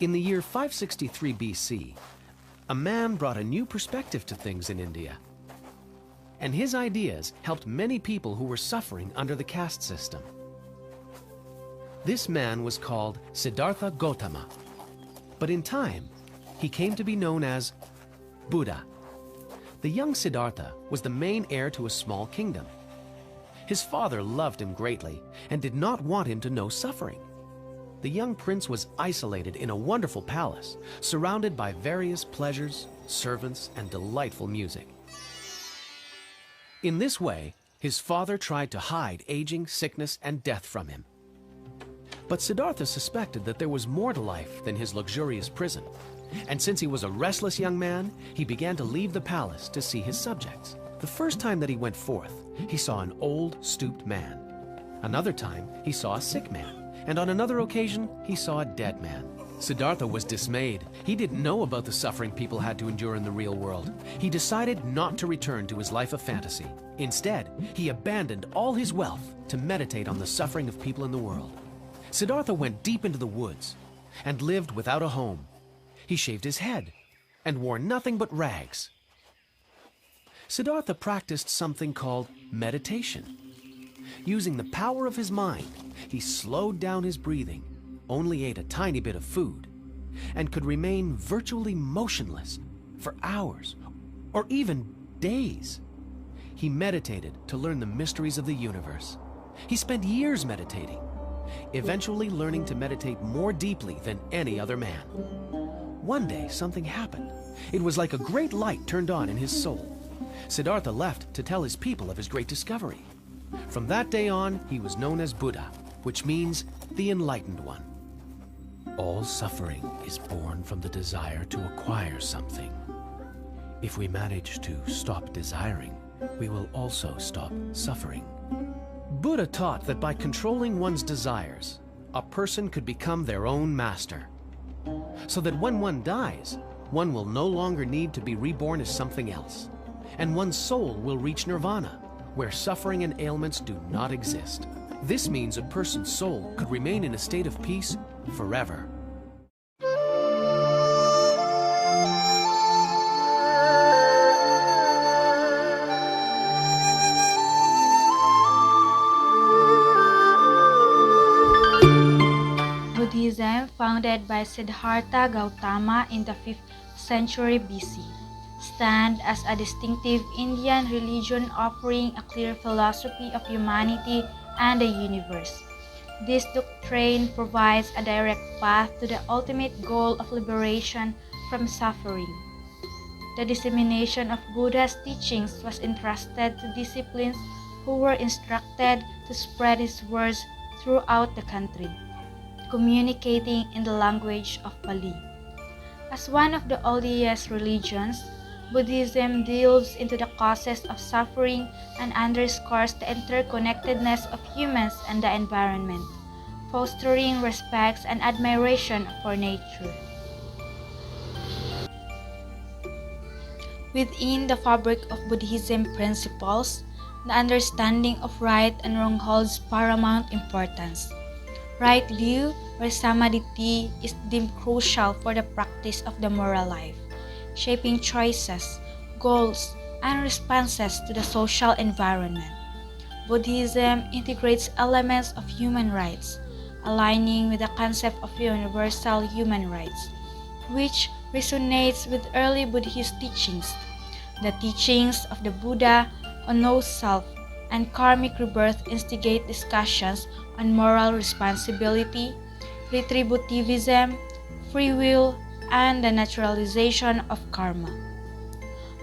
In the year 563 BC, a man brought a new perspective to things in India. And his ideas helped many people who were suffering under the caste system. This man was called Siddhartha Gautama, but in time, he came to be known as Buddha. The young Siddhartha was the main heir to a small kingdom. His father loved him greatly and did not want him to know suffering. The young prince was isolated in a wonderful palace, surrounded by various pleasures, servants, and delightful music. In this way, his father tried to hide aging, sickness, and death from him. But Siddhartha suspected that there was more to life than his luxurious prison, and since he was a restless young man, he began to leave the palace to see his subjects. The first time that he went forth, he saw an old, stooped man. Another time, he saw a sick man, and on another occasion, he saw a dead man. Siddhartha was dismayed. He didn't know about the suffering people had to endure in the real world. He decided not to return to his life of fantasy. Instead, he abandoned all his wealth to meditate on the suffering of people in the world. Siddhartha went deep into the woods and lived without a home. He shaved his head and wore nothing but rags. Siddhartha practiced something called meditation. Using the power of his mind, he slowed down his breathing, only ate a tiny bit of food, and could remain virtually motionless for hours or even days. He meditated to learn the mysteries of the universe. He spent years meditating, eventually learning to meditate more deeply than any other man. One day, something happened. It was like a great light turned on in his soul. Siddhartha left to tell his people of his great discovery. From that day on, he was known as Buddha, which means the enlightened one. All suffering is born from the desire to acquire something. If we manage to stop desiring, we will also stop suffering. Buddha taught that by controlling one's desires, a person could become their own master. So that when one dies, one will no longer need to be reborn as something else, and one's soul will reach nirvana, where suffering and ailments do not exist. This means a person's soul could remain in a state of peace forever. Buddhism, founded by Siddhartha Gautama in the 5th century BC, stands as a distinctive Indian religion offering a clear philosophy of humanity and the universe. This doctrine provides a direct path to the ultimate goal of liberation from suffering. The dissemination of Buddha's teachings was entrusted to disciples who were instructed to spread his words throughout the country, communicating in the language of Pali. As one of the earliest religions, Buddhism delves into the causes of suffering and underscores the interconnectedness of humans and the environment, fostering respect and admiration for nature. Within the fabric of Buddhism principles, the understanding of right and wrong holds paramount importance. Right view or samadhi is deemed crucial for the practice of the moral life, shaping choices, goals, and responses to the social environment. Buddhism integrates elements of human rights, aligning with the concept of universal human rights, which resonates with early Buddhist teachings. The teachings of the Buddha on no-self and karmic rebirth instigate discussions on moral responsibility, retributivism, free will, and the naturalization of karma.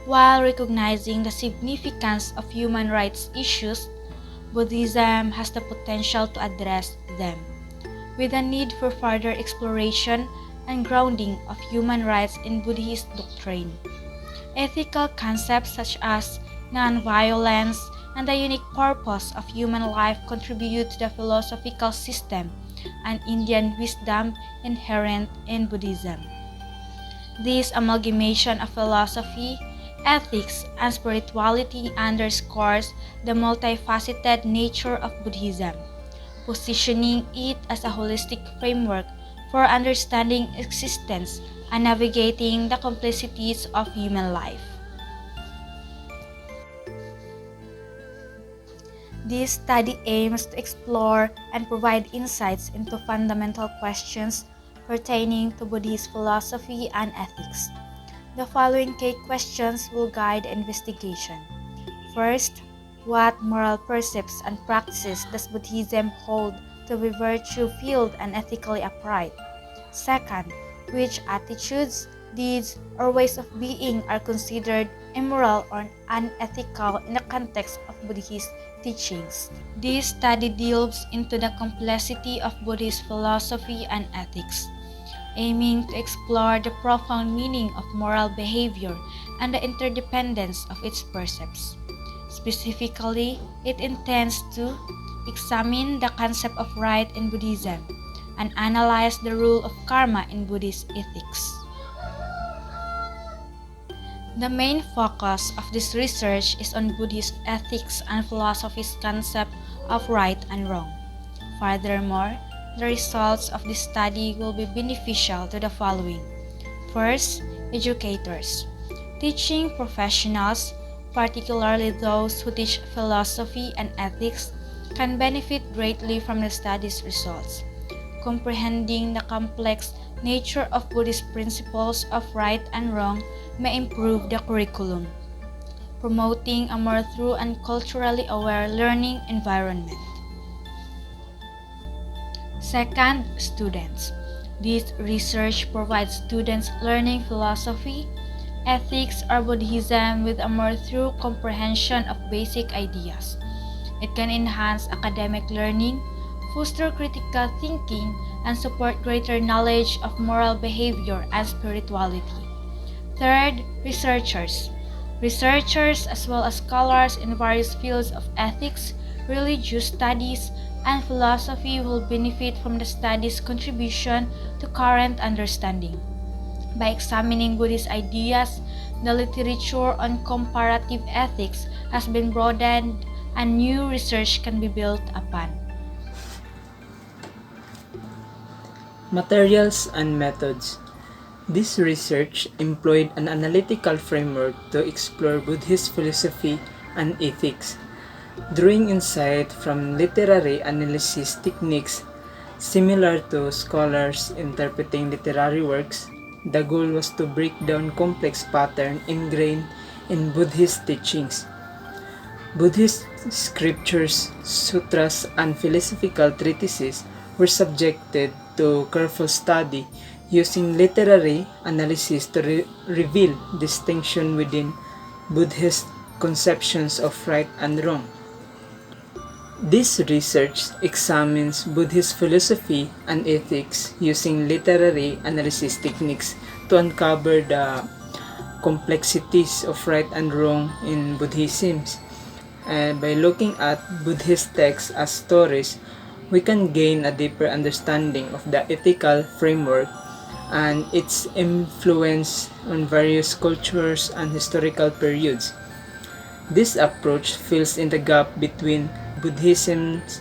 While recognizing the significance of human rights issues, Buddhism has the potential to address them, with a need for further exploration and grounding of human rights in Buddhist doctrine. Ethical concepts such as non-violence and the unique purpose of human life contribute to the philosophical system and Indian wisdom inherent in Buddhism. This amalgamation of philosophy, ethics, and spirituality underscores the multifaceted nature of Buddhism, positioning it as a holistic framework for understanding existence and navigating the complexities of human life. This study aims to explore and provide insights into fundamental questions pertaining to Buddhist philosophy and ethics. The following key questions will guide the investigation. First, what moral precepts and practices does Buddhism hold to be virtue-filled and ethically upright? Second, which attitudes, deeds, or ways of being are considered immoral or unethical in the context of Buddhist teachings? This study delves into the complexity of Buddhist philosophy and ethics, aiming to explore the profound meaning of moral behavior and the interdependence of its precepts. Specifically, it intends to examine the concept of right in Buddhism and analyze the rule of karma in Buddhist ethics. The main focus of this research is on Buddhist ethics and philosophy's concept of right and wrong. Furthermore, the results of this study will be beneficial to the following. First, educators. Teaching professionals, particularly those who teach philosophy and ethics, can benefit greatly from the study's results. Comprehending the complex nature of Buddhist principles of right and wrong may improve the curriculum, promoting a more thorough and culturally aware learning environment. Second, students. This research provides students learning philosophy, ethics, or Buddhism with a more thorough comprehension of basic ideas. It can enhance academic learning, foster critical thinking, and support greater knowledge of moral behavior and spirituality. Third, researchers. Researchers, as well as scholars in various fields of ethics, religious studies, and philosophy will benefit from the study's contribution to current understanding. By examining Buddhist ideas, the literature on comparative ethics has been broadened and new research can be built upon. Materials and methods. This research employed an analytical framework to explore Buddhist philosophy and ethics, drawing insight from literary analysis techniques similar to scholars interpreting literary works. The goal was to break down complex patterns ingrained in Buddhist teachings. Buddhist scriptures, sutras, and philosophical treatises were subjected to careful study using literary analysis to reveal distinction within Buddhist conceptions of right and wrong. This research examines Buddhist philosophy and ethics using literary analysis techniques to uncover the complexities of right and wrong in Buddhism. And by looking at Buddhist texts as stories, we can gain a deeper understanding of the ethical framework and its influence on various cultures and historical periods. This approach fills in the gap between Buddhism's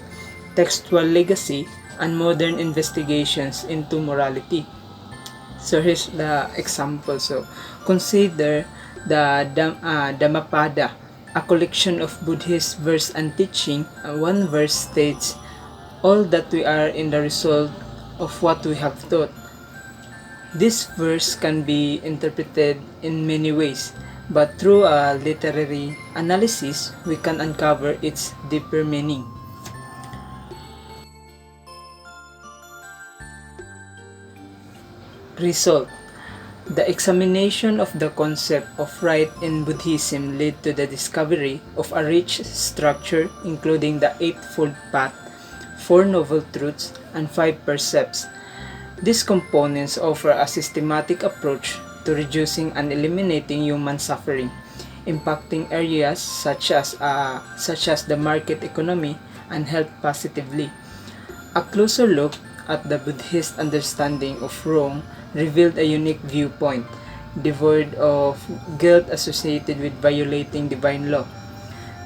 textual legacy and modern investigations into morality. So here's the example. So consider the Dhammapada, a collection of Buddhist verse and teaching. One verse states, "All that we are in the result of what we have thought." This verse can be interpreted in many ways, but through a literary analysis, we can uncover its deeper meaning. Result: the examination of the concept of right in Buddhism led to the discovery of a rich structure including the eightfold path, 4 noble truths, and 5 precepts. These components offer a systematic approach to reducing and eliminating human suffering, impacting areas such as the market economy and health positively. A closer look at the Buddhist understanding of wrong revealed a unique viewpoint, devoid of guilt associated with violating divine law.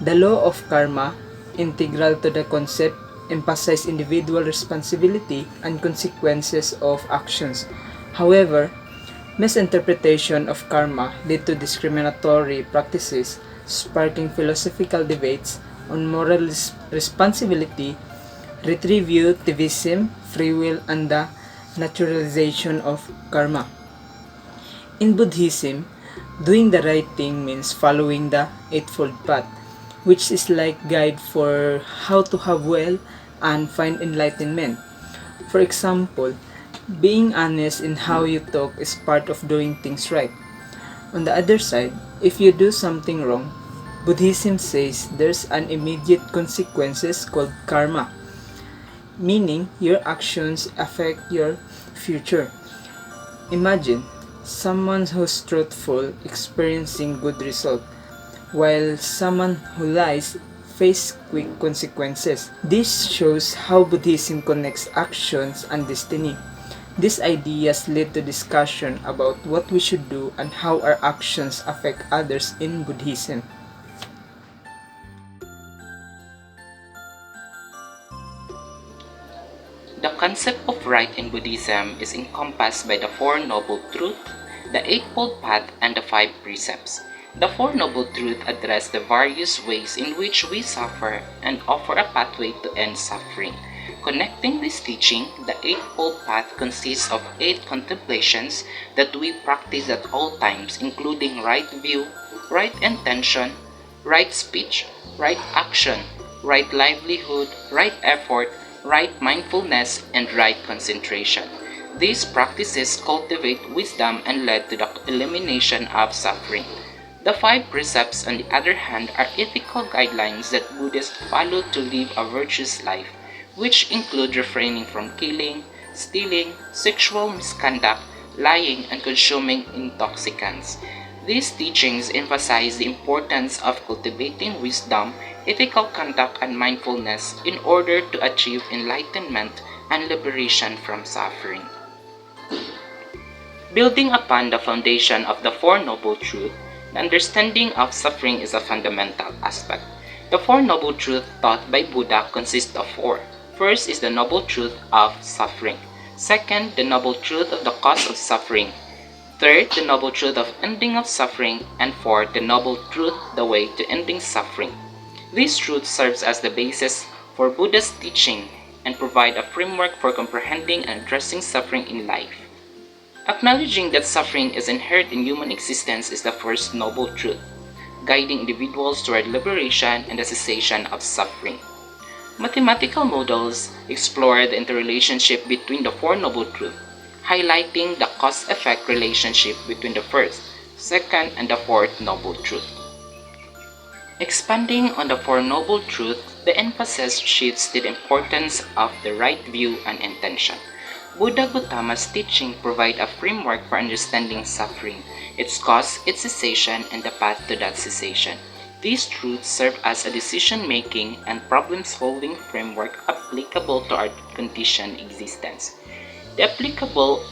The law of karma, integral to the concept, emphasize individual responsibility and consequences of actions. However, misinterpretation of karma lead to discriminatory practices, sparking philosophical debates on moral responsibility, retributivism, free will, and the naturalization of karma. In Buddhism, doing the right thing means following the eightfold path, which is like guide for how to have well and find enlightenment. For example, being honest in how you talk is part of doing things right. On the other side, if you do something wrong, Buddhism says there's an immediate consequences called karma, meaning your actions affect your future. Imagine someone who's truthful experiencing good result, while someone who lies face quick consequences. This shows how Buddhism connects actions and destiny. These ideas lead to discussion about what we should do and how our actions affect others in Buddhism. The concept of right in Buddhism is encompassed by the Four Noble Truths, the Eightfold Path, and the Five Precepts. The Four Noble Truths address the various ways in which we suffer and offer a pathway to end suffering. Connecting this teaching, the Eightfold Path consists of 8 contemplations that we practice at all times, including right view, right intention, right speech, right action, right livelihood, right effort, right mindfulness, and right concentration. These practices cultivate wisdom and lead to the elimination of suffering. The Five Precepts, on the other hand, are ethical guidelines that Buddhists follow to live a virtuous life, which include refraining from killing, stealing, sexual misconduct, lying, and consuming intoxicants. These teachings emphasize the importance of cultivating wisdom, ethical conduct, and mindfulness in order to achieve enlightenment and liberation from suffering. Building upon the foundation of the Four Noble Truths, the understanding of suffering is a fundamental aspect. The Four Noble Truths taught by Buddha consist of 4. First is the Noble Truth of suffering. Second, the Noble Truth of the cause of suffering. Third, the Noble Truth of ending of suffering. And fourth, the Noble Truth, the way to ending suffering. These truths serves as the basis for Buddha's teaching and provide a framework for comprehending and addressing suffering in life. Acknowledging that suffering is inherent in human existence is the first noble truth, guiding individuals toward liberation and the cessation of suffering. Mathematical models explore the interrelationship between the Four Noble Truths, highlighting the cause-effect relationship between the first, second, and the fourth Noble Truth. Expanding on the Four Noble Truths, the emphasis shifts to the importance of the right view and intention. Buddha Gautama's teaching provide a framework for understanding suffering, its cause, its cessation, and the path to that cessation. These truths serve as a decision-making and problem-solving framework applicable to our conditioned existence. The applicable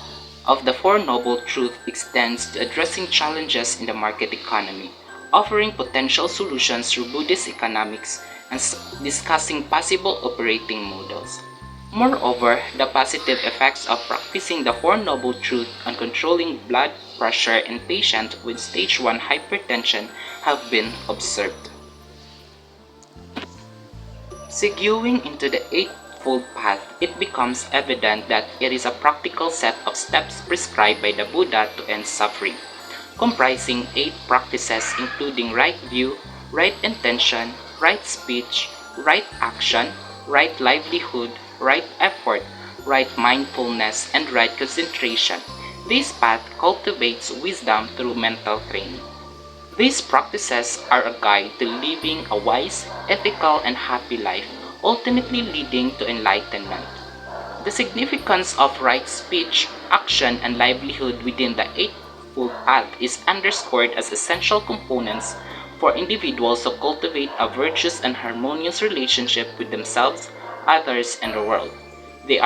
of the Four Noble Truths extends to addressing challenges in the market economy, offering potential solutions through Buddhist economics, and discussing possible operating models. Moreover, the positive effects of practicing the Four Noble Truths on controlling blood pressure in patients with stage 1 hypertension have been observed. Seguing into the Eightfold Path, it becomes evident that it is a practical set of steps prescribed by the Buddha to end suffering, comprising 8 practices including right view, right intention, right speech, right action, right livelihood, right effort, right mindfulness, and right concentration. This path cultivates wisdom through mental training. These practices are a guide to living a wise, ethical, and happy life, ultimately leading to enlightenment. The significance of right speech, action, and livelihood within the Eightfold Path is underscored as essential components for individuals to cultivate a virtuous and harmonious relationship with themselves, others, and the world. They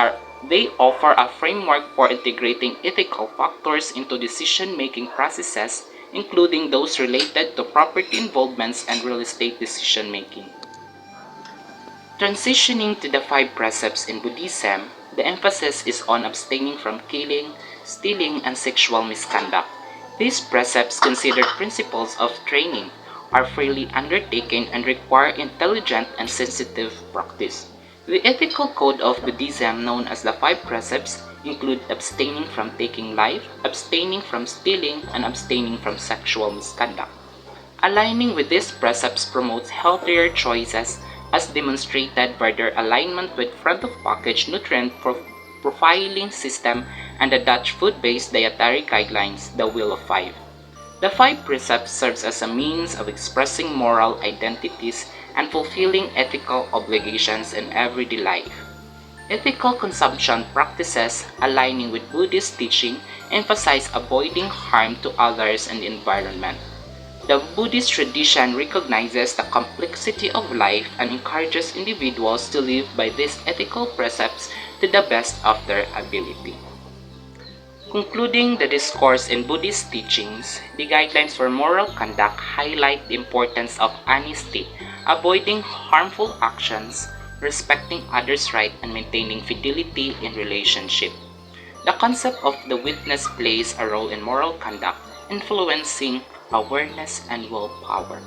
offer a framework for integrating ethical factors into decision-making processes, including those related to property involvements and real estate decision-making. Transitioning to the five precepts in Buddhism, the emphasis is on abstaining from killing, stealing, and sexual misconduct. These precepts, considered principles of training, are freely undertaken and require intelligent and sensitive practice. The ethical code of Buddhism, known as the five precepts, include abstaining from taking life, abstaining from stealing, and abstaining from sexual misconduct. Aligning with these precepts promotes healthier choices as demonstrated by their alignment with front-of-package nutrient profiling system and the Dutch food-based dietary guidelines, the Wheel of Five. The five precepts serves as a means of expressing moral identities and fulfilling ethical obligations in everyday life. Ethical consumption practices aligning with Buddhist teaching emphasize avoiding harm to others and the environment. The Buddhist tradition recognizes the complexity of life and encourages individuals to live by these ethical precepts to the best of their ability. Concluding the discourse in Buddhist teachings, the guidelines for moral conduct highlight the importance of honesty, avoiding harmful actions, respecting others' rights, and maintaining fidelity in relationship. The concept of the witness plays a role in moral conduct, influencing awareness and willpower.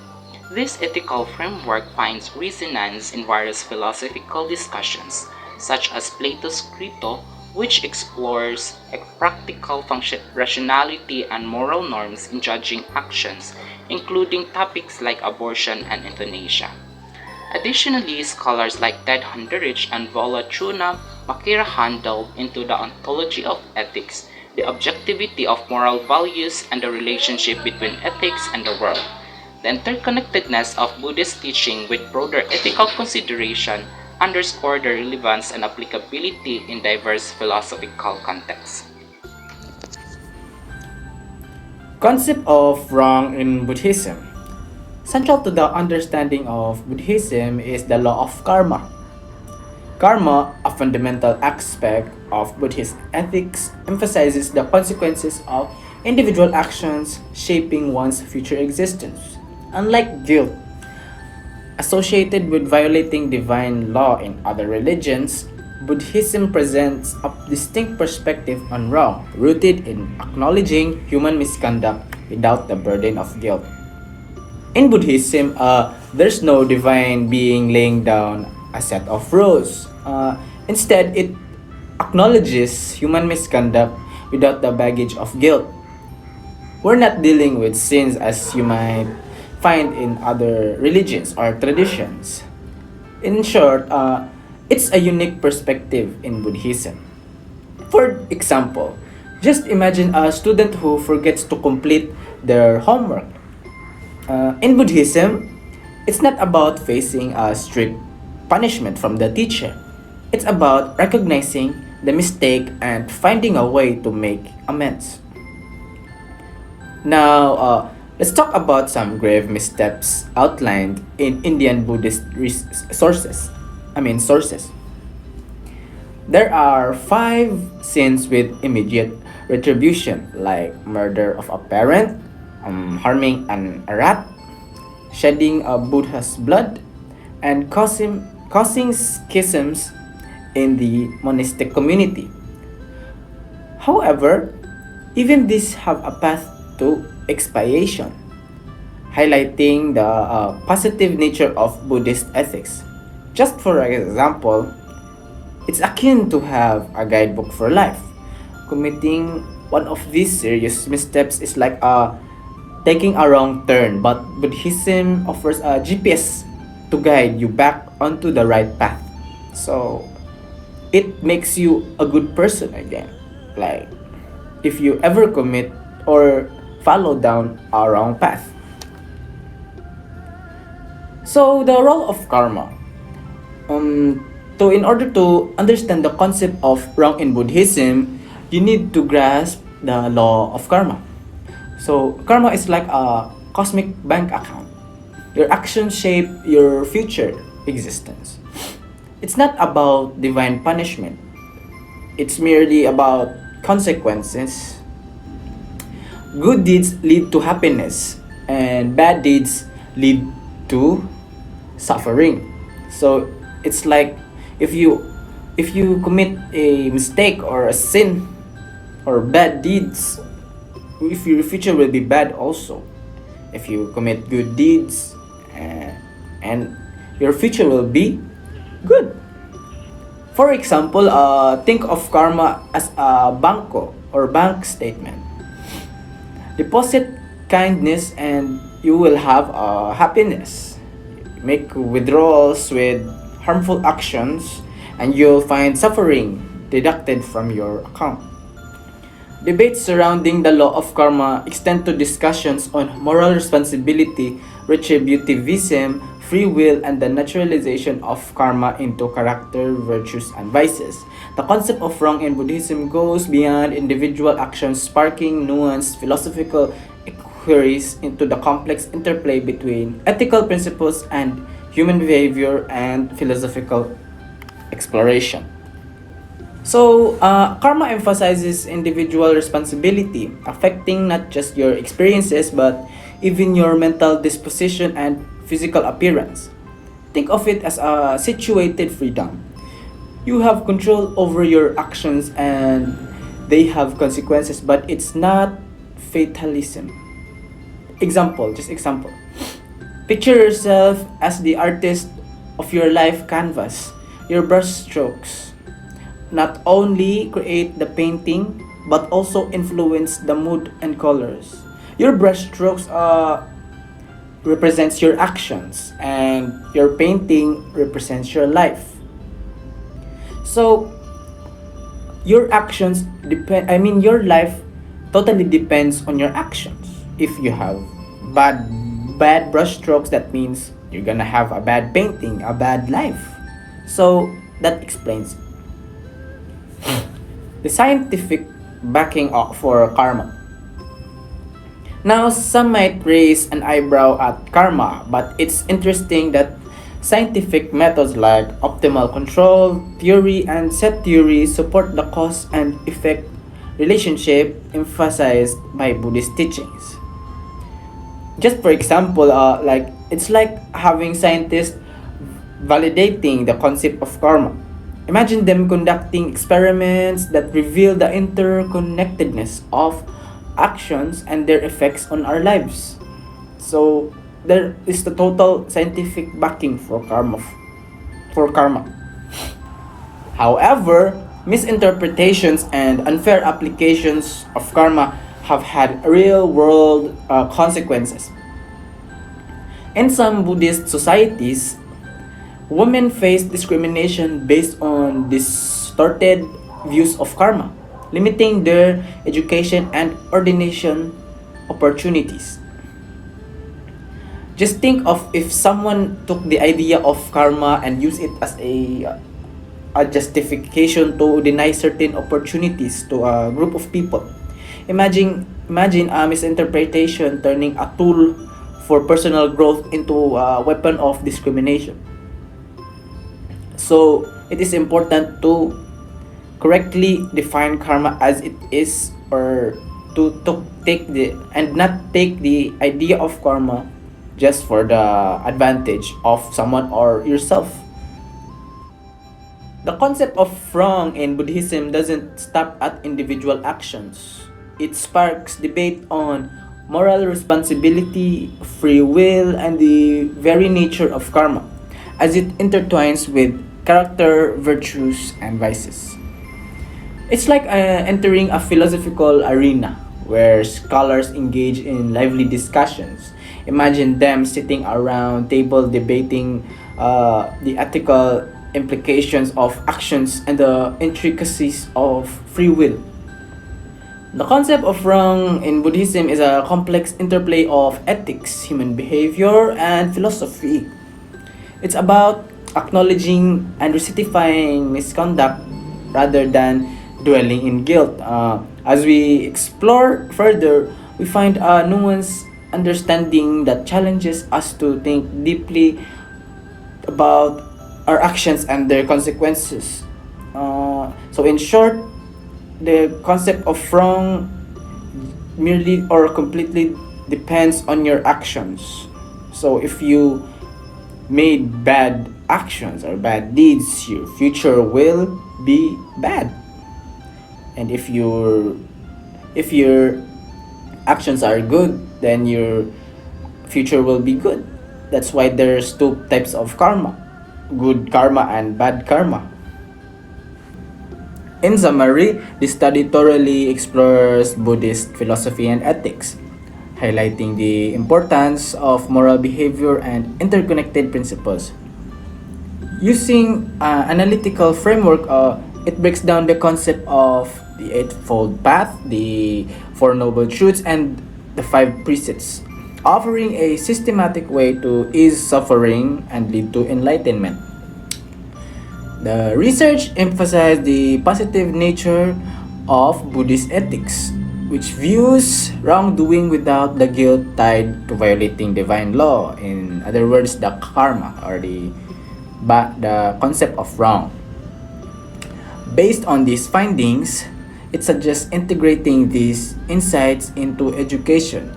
This ethical framework finds resonance in various philosophical discussions, such as Plato's Crito, which explores practical rationality and moral norms in judging actions, including topics like abortion and euthanasia. Additionally, scholars like Ted Hunderich and Vola Chuna Makirahan delve into the ontology of ethics, the objectivity of moral values, and the relationship between ethics and the world. The interconnectedness of Buddhist teaching with broader ethical consideration underscore the relevance and applicability in diverse philosophical contexts. Concept of wrong in Buddhism. Central to the understanding of Buddhism is the law of karma. Karma, a fundamental aspect of Buddhist ethics, emphasizes the consequences of individual actions shaping one's future existence. Unlike guilt, associated with violating divine law in other religions, Buddhism presents a distinct perspective on wrong, rooted in acknowledging human misconduct without the burden of guilt. In Buddhism, there's no divine being laying down a set of rules. Instead, it acknowledges human misconduct without the baggage of guilt. We're not dealing with sins as you might find in other religions or traditions. In short, it's a unique perspective in Buddhism. For example, just imagine a student who forgets to complete their homework. In Buddhism, it's not about facing a strict punishment from the teacher. It's about recognizing the mistake and finding a way to make amends. Now, let's talk about some grave missteps outlined in Indian Buddhist sources. There are 5 sins with immediate retribution, like murder of a parent, harming an rat, shedding a Buddha's blood, and causing schisms in the monastic community. However, even these have a path to expiation, highlighting the positive nature of Buddhist ethics. Just for example, it's akin to have a guidebook for life. Committing one of these serious missteps is like taking a wrong turn, but Buddhism offers a GPS to guide you back onto the right path. So it makes you a good person again. Like if you ever commit or follow down a wrong path. So the role of karma. In order to understand the concept of wrong in Buddhism, you need to grasp the law of karma. So karma is like a cosmic bank account. Your actions shape your future existence. It's not about divine punishment. It's merely about consequences. Good deeds lead to happiness, and bad deeds lead to suffering. So It's like if you commit a mistake or a sin or bad deeds, if your future will be bad also. If you commit good deeds, and your future will be good. For example, think of karma as a banco or bank statement. Deposit kindness and you will have happiness. Make withdrawals with harmful actions and you'll find suffering deducted from your account. Debates surrounding the law of karma extend to discussions on moral responsibility, retributivism, free will, and the naturalization of karma into character, virtues, and vices. The concept of wrong in Buddhism goes beyond individual actions, sparking nuanced philosophical inquiries into the complex interplay between ethical principles and human behavior and philosophical exploration. So, karma emphasizes individual responsibility, affecting not just your experiences but even your mental disposition and physical appearance. Think of it as a situated freedom. You have control over your actions and they have consequences, but it's not fatalism. Example. Picture yourself as the artist of your life canvas. Your brushstrokes not only create the painting but also influence the mood and colors. Your brushstrokes represents your actions and your painting represents your life. So your actions your life totally depends on your actions. If you have bad brushstrokes, that means you're gonna have a bad painting, a bad life. So that explains the scientific backing up for karma. Now, some might raise an eyebrow at karma, but it's interesting that scientific methods like optimal control theory and set theory support the cause and effect relationship emphasized by Buddhist teachings. Just for example, it's like having scientists validating the concept of karma. Imagine them conducting experiments that reveal the interconnectedness of actions and their effects on our lives. So there is the total scientific backing for karma. However, misinterpretations and unfair applications of karma have had real-world consequences. In some Buddhist societies, women face discrimination based on distorted views of karma, limiting their education and ordination opportunities. Just think of if someone took the idea of karma and used it as a justification to deny certain opportunities to a group of people. Imagine a misinterpretation turning a tool for personal growth into a weapon of discrimination. So it is important to correctly define karma as it is, or to take not take the idea of karma just for the advantage of someone or yourself. The concept of wrong in Buddhism doesn't stop at individual actions. It sparks debate on moral responsibility, free will, and the very nature of karma, as it intertwines with character, virtues, and vices. It's like entering a philosophical arena where scholars engage in lively discussions. Imagine them sitting around table debating the ethical implications of actions and the intricacies of free will. The concept of wrong in Buddhism is a complex interplay of ethics, human behavior, and philosophy. It's about acknowledging and rectifying misconduct rather than dwelling in guilt. As we explore further, we find a nuanced understanding that challenges us to think deeply about our actions and their consequences. So in short, the concept of wrong merely or completely depends on your actions. So if you made bad actions or bad deeds, your future will be bad. And if your actions are good, then your future will be good. That's why there's two types of karma, good karma and bad karma. In summary, this study thoroughly explores Buddhist philosophy and ethics, highlighting the importance of moral behavior and interconnected principles. Using analytical framework, it breaks down the concept of the eightfold path, the four noble truths, and the five precepts, offering a systematic way to ease suffering and lead to enlightenment. The research emphasized the positive nature of Buddhist ethics, which views wrongdoing without the guilt tied to violating divine law. In other words, the karma or the concept of wrong. Based on these findings, it suggests integrating these insights into education,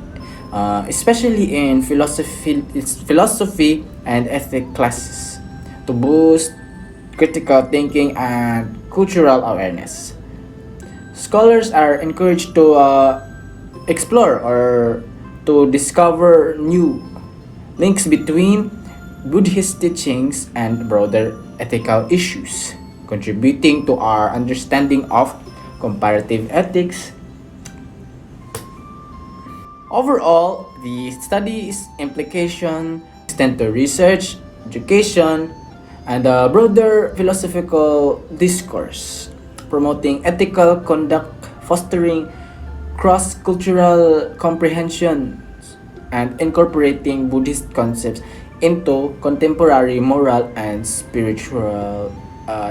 especially in philosophy and ethics classes, to boost critical thinking and cultural awareness. Scholars are encouraged to explore or to discover new links between Buddhist teachings and broader ethical issues, contributing to our understanding of comparative ethics. Overall, the study's implication extend to research, education, and a broader philosophical discourse, promoting ethical conduct, fostering cross-cultural comprehension, and incorporating Buddhist concepts into contemporary moral and spiritual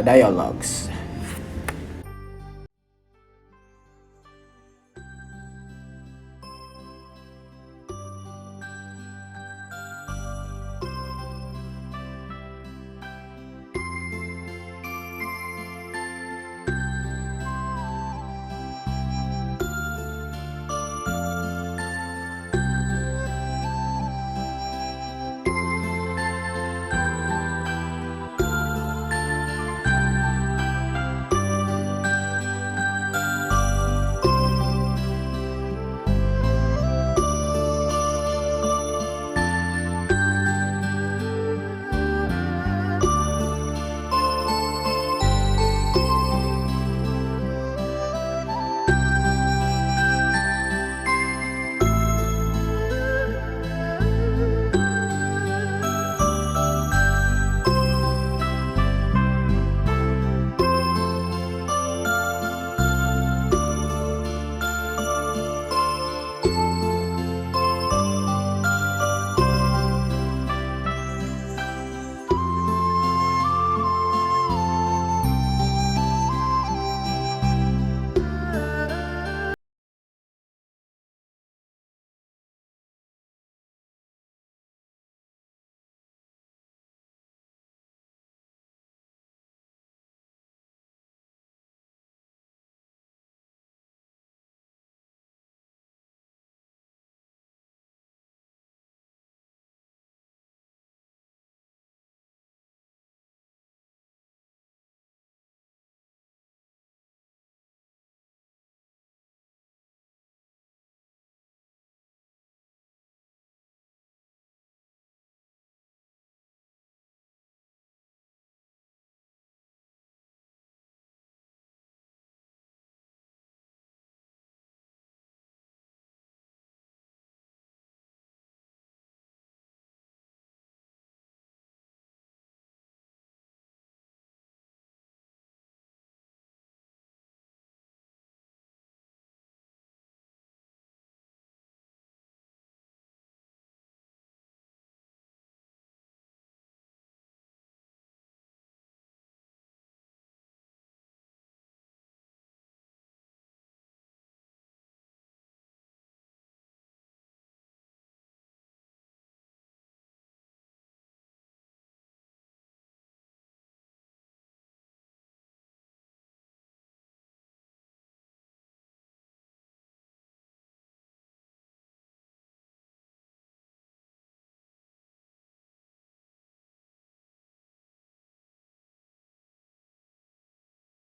dialogues.